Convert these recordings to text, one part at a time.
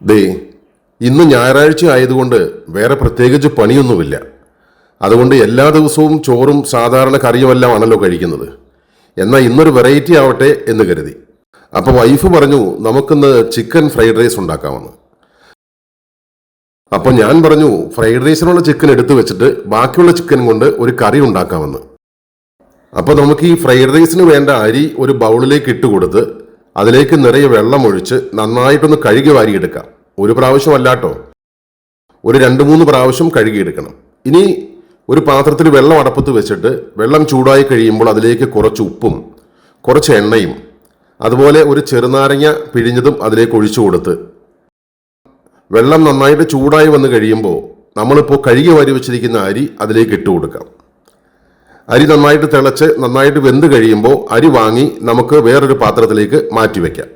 ദേ, ഇന്ന് ഞായറാഴ്ച ആയതുകൊണ്ട് വേറെ പ്രത്യേകിച്ച് പണിയൊന്നുമില്ല. അതുകൊണ്ട് എല്ലാ ദിവസവും ചോറും സാധാരണ കറിയുമെല്ലാം ആണല്ലോ കഴിക്കുന്നത്. എന്നാൽ ഇന്നൊരു വെറൈറ്റി ആവട്ടെ എന്ന് കരുതി. അപ്പോൾ വൈഫ് പറഞ്ഞു നമുക്കിന്ന് ചിക്കൻ ഫ്രൈഡ് റൈസ് ഉണ്ടാക്കാമെന്ന്. അപ്പോൾ ഞാൻ പറഞ്ഞു ഫ്രൈഡ് റൈസിനുള്ള ചിക്കൻ എടുത്തു വെച്ചിട്ട് ബാക്കിയുള്ള ചിക്കൻ കൊണ്ട് ഒരു കറി ഉണ്ടാക്കാമെന്ന്. അപ്പോൾ നമുക്ക് ഈ ഫ്രൈഡ് റൈസിന് വേണ്ട അരി ഒരു ബൗളിലേക്ക് ഇട്ട് കൊടുത്ത് അതിലേക്ക് നിറയെ വെള്ളം ഒഴിച്ച് നന്നായിട്ടൊന്ന് കഴുകി വാരിയെടുക്കാം. ഒരു പ്രാവശ്യം അല്ലാട്ടോ, ഒരു 2-3 പ്രാവശ്യം കഴുകിയെടുക്കണം. ഇനി ഒരു പാത്രത്തിൽ വെള്ളം അടപ്പത്ത് വെച്ചിട്ട് വെള്ളം ചൂടായി കഴിയുമ്പോൾ അതിലേക്ക് കുറച്ച് ഉപ്പും കുറച്ച് എണ്ണയും അതുപോലെ ഒരു ചെറുനാരങ്ങ പിഴിഞ്ഞതും അതിലേക്ക് ഒഴിച്ചു കൊടുത്ത് വെള്ളം നന്നായിട്ട് ചൂടായി വന്നു കഴിയുമ്പോൾ നമ്മളിപ്പോൾ കഴുകി വാരി വെച്ചിരിക്കുന്ന അരി അതിലേക്ക് ഇട്ട് കൊടുക്കാം. അരി നന്നായിട്ട് തിളച്ച് നന്നായിട്ട് വെന്ത് കഴിയുമ്പോൾ അരി വാങ്ങി നമുക്ക് വേറൊരു പാത്രത്തിലേക്ക് മാറ്റിവെക്കാം.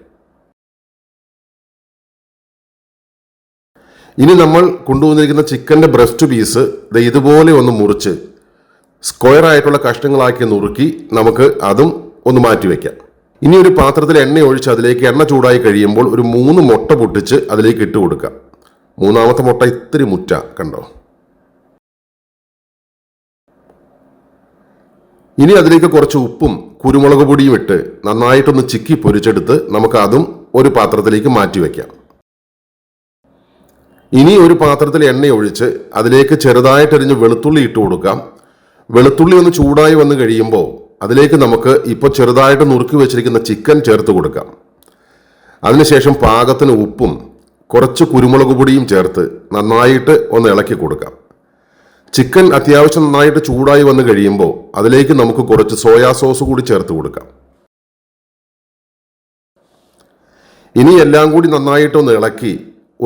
ഇനി നമ്മൾ കൊണ്ടുവന്നിരിക്കുന്ന ചിക്കൻ്റെ ബ്രസ്റ്റ് പീസ് ഇതുപോലെ ഒന്ന് മുറിച്ച് സ്ക്വയർ ആയിട്ടുള്ള കഷ്ണങ്ങളാക്കി നുറുക്കി നമുക്ക് അതും ഒന്ന് മാറ്റിവെക്കാം. ഇനി ഒരു പാത്രത്തിൽ എണ്ണ ഒഴിച്ച് അതിലേക്ക് എണ്ണ ചൂടായി കഴിയുമ്പോൾ ഒരു 3 മുട്ട പൊട്ടിച്ച് അതിലേക്ക് ഇട്ട് കൊടുക്കാം. 3ാമത്തെ മുട്ട ഇത്തിരി മുറ്റ കണ്ടോ. ഇനി അതിലേക്ക് കുറച്ച് ഉപ്പും കുരുമുളക് പൊടിയും ഇട്ട് നന്നായിട്ടൊന്ന് ചിക്കി പൊരിച്ചെടുത്ത് നമുക്ക് അതും ഒരു പാത്രത്തിലേക്ക് മാറ്റി വയ്ക്കാം. ഇനി ഒരു പാത്രത്തിൽ എണ്ണ ഒഴിച്ച് അതിലേക്ക് ചെറുതായിട്ടരിഞ്ഞ് വെളുത്തുള്ളി ഇട്ട് കൊടുക്കാം. വെളുത്തുള്ളി ഒന്ന് ചൂടായി വന്നു കഴിയുമ്പോൾ അതിലേക്ക് നമുക്ക് ഇപ്പോൾ ചെറുതായിട്ട് നുറുക്കി വെച്ചിരിക്കുന്ന ചിക്കൻ ചേർത്ത് കൊടുക്കാം. അതിനുശേഷം പാകത്തിന് ഉപ്പും കുറച്ച് കുരുമുളക് പൊടിയും ചേർത്ത് നന്നായിട്ട് ഒന്ന് ഇളക്കി കൊടുക്കാം. ചിക്കൻ അത്യാവശ്യം നന്നായിട്ട് ചൂടായി വന്നു കഴിയുമ്പോൾ അതിലേക്ക് നമുക്ക് കുറച്ച് സോയാ സോസ് കൂടി ചേർത്ത് കൊടുക്കാം. ഇനി എല്ലാം കൂടി നന്നായിട്ടൊന്ന് ഇളക്കി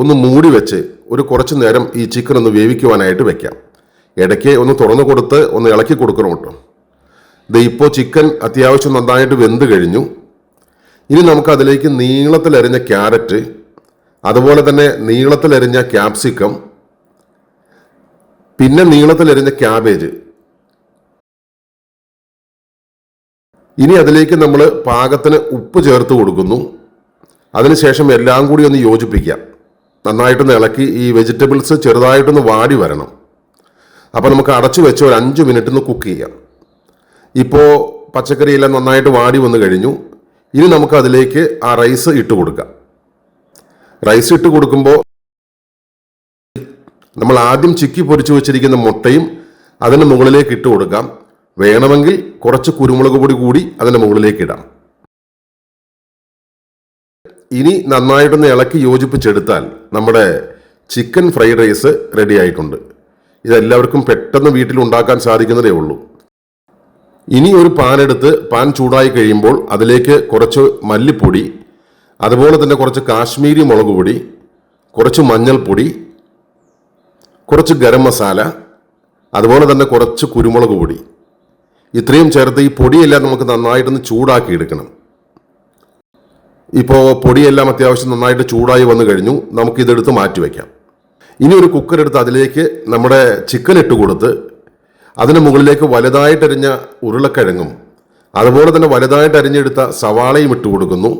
ഒന്ന് മൂടി വെച്ച് ഒരു കുറച്ച് നേരം ഈ ചിക്കൻ ഒന്ന് വേവിക്കുവാനായിട്ട് വെക്കാം. ഇടയ്ക്ക് ഒന്ന് തുറന്നു കൊടുത്ത് ഒന്ന് ഇളക്കി കൊടുക്കണം കേട്ടോ. ഇപ്പോൾ ചിക്കൻ അത്യാവശ്യം നന്നായിട്ട് വെന്ത് കഴിഞ്ഞു. ഇനി നമുക്ക് അതിലേക്ക് നീളത്തിലരിഞ്ഞ ക്യാരറ്റ് അതുപോലെ തന്നെ നീളത്തിലരിഞ്ഞ ക്യാപ്സിക്കം പിന്നെ നീളത്തിലരിഞ്ഞ ക്യാബേജ് ഇനി അതിലേക്ക് നമ്മൾ പാകത്തിന് ഉപ്പ് ചേർത്ത് കൊടുക്കുന്നു. അതിനുശേഷം എല്ലാം കൂടി ഒന്ന് യോജിപ്പിക്കാം. നന്നായിട്ടൊന്ന് ഇളക്കി ഈ വെജിറ്റബിൾസ് ചെറുതായിട്ടൊന്ന് വാടി വരണം. അപ്പോൾ നമുക്ക് അടച്ചു വെച്ച് ഒരു 5 മിനിറ്റ് ഒന്ന് കുക്ക് ചെയ്യാം. ഇപ്പോൾ പച്ചക്കറിയെല്ലാം നന്നായിട്ട് വാടി വന്നു കഴിഞ്ഞു. ഇനി നമുക്ക് അതിലേക്ക് ആ റൈസ് ഇട്ട് കൊടുക്കാം. റൈസ് ഇട്ട് കൊടുക്കുമ്പോൾ നമ്മൾ ആദ്യം ചിക്കി പൊരിച്ചു വെച്ചിരിക്കുന്ന മുട്ടയും അതിന് മുകളിലേക്ക് ഇട്ട് കൊടുക്കാം. വേണമെങ്കിൽ കുറച്ച് കുരുമുളക് പൊടി കൂടി അതിന് മുകളിലേക്ക് ഇടാം. ഇനി നന്നായിട്ടൊന്ന് ഇളക്കി യോജിപ്പിച്ചെടുത്താൽ നമ്മുടെ ചിക്കൻ ഫ്രൈഡ് റൈസ് റെഡി ആയിട്ടുണ്ട്. ഇതെല്ലാവർക്കും പെട്ടെന്ന് വീട്ടിൽ ഉണ്ടാക്കാൻ സാധിക്കുന്നതേ ഉള്ളൂ. ഇനി ഒരു പാൻ എടുത്ത് പാൻ ചൂടായി കഴിയുമ്പോൾ അതിലേക്ക് കുറച്ച് മല്ലിപ്പൊടി അതുപോലെ തന്നെ കുറച്ച് കാശ്മീരി മുളക് പൊടി കുറച്ച് മഞ്ഞൾപ്പൊടി കുറച്ച് ഗരം മസാല അതുപോലെ തന്നെ കുറച്ച് കുരുമുളക് പൊടി ഇത്രയും ചേർത്ത് ഈ പൊടിയെല്ലാം നമുക്ക് നന്നായിട്ടൊന്ന് ചൂടാക്കി എടുക്കണം. ഇപ്പോൾ പൊടിയെല്ലാം അത്യാവശ്യം നന്നായിട്ട് ചൂടായി വന്നു കഴിഞ്ഞു. നമുക്കിതെടുത്ത് മാറ്റി വയ്ക്കാം. ഇനി ഒരു കുക്കർ എടുത്ത് അതിലേക്ക് നമ്മുടെ ചിക്കൻ ഇട്ട് കൊടുത്ത് അതിന് മുകളിലേക്ക് വലുതായിട്ടരിഞ്ഞ ഉരുളക്കിഴങ്ങും അതുപോലെ തന്നെ വലുതായിട്ട് അരിഞ്ഞെടുത്ത സവാളയും ഇട്ട് കൊടുക്കുന്നു.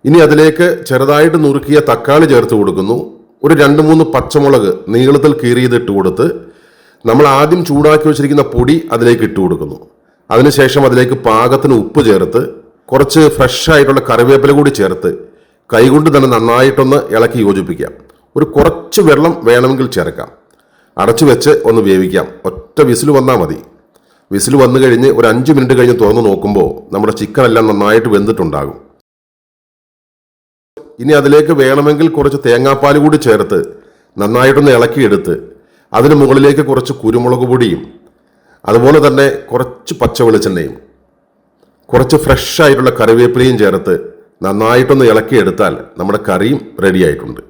ഇനി അതിലേക്ക് ചെറുതായിട്ട് നുറുക്കിയ തക്കാളി ചേർത്ത് കൊടുക്കുന്നു. ഒരു 2-3 പച്ചമുളക് നീളത്തിൽ കീറിയത് ഇട്ട് കൊടുത്ത് നമ്മൾ ആദ്യം ചൂടാക്കി വെച്ചിരിക്കുന്ന പൊടി അതിലേക്ക് ഇട്ട് കൊടുക്കുന്നു. അതിനുശേഷം അതിലേക്ക് പാകത്തിന് ഉപ്പ് ചേർത്ത് കുറച്ച് ഫ്രഷ് ആയിട്ടുള്ള കറിവേപ്പില കൂടി ചേർത്ത് കൈകൊണ്ട് തന്നെ നന്നായിട്ടൊന്ന് ഇളക്കി യോജിപ്പിക്കാം. ഒരു കുറച്ച് വെള്ളം വേണമെങ്കിൽ ചേർക്കാം. അടച്ചു വെച്ച് ഒന്ന് വേവിക്കാം. ഒറ്റ വിസിൽ വന്നാൽ മതി. വിസിൽ വന്നു കഴിഞ്ഞ് ഒരു 5 മിനിറ്റ് കഴിഞ്ഞ് തുറന്ന് നോക്കുമ്പോൾ നമ്മുടെ ചിക്കൻ എല്ലാം നന്നായിട്ട് വെന്തിട്ടുണ്ടാകും. ഇനി അതിലേക്ക് വേണമെങ്കിൽ കുറച്ച് തേങ്ങാപ്പാൽ കൂടി ചേർത്ത് നന്നായിട്ടൊന്ന് ഇളക്കിയെടുത്ത് അതിന് മുകളിലേക്ക് കുറച്ച് കുരുമുളക് പൊടിയും അതുപോലെ തന്നെ കുറച്ച് പച്ച വെളിച്ചെണ്ണയും കുറച്ച് ഫ്രഷ് ആയിട്ടുള്ള കറിവേപ്പിലയും ചേർത്ത് നന്നായിട്ടൊന്ന് ഇളക്കിയെടുത്താൽ നമ്മുടെ കറിയും റെഡി ആയിട്ടുണ്ട്.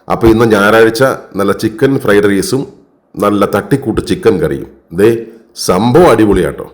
അപ്പോൾ ഇന്ന് ഞായറാഴ്ച നല്ല ചിക്കൻ ഫ്രൈഡ് റൈസും നല്ല തട്ടിക്കൂട്ട് ചിക്കൻ കറിയും സംഭവം അടിപൊളിയാട്ടോ.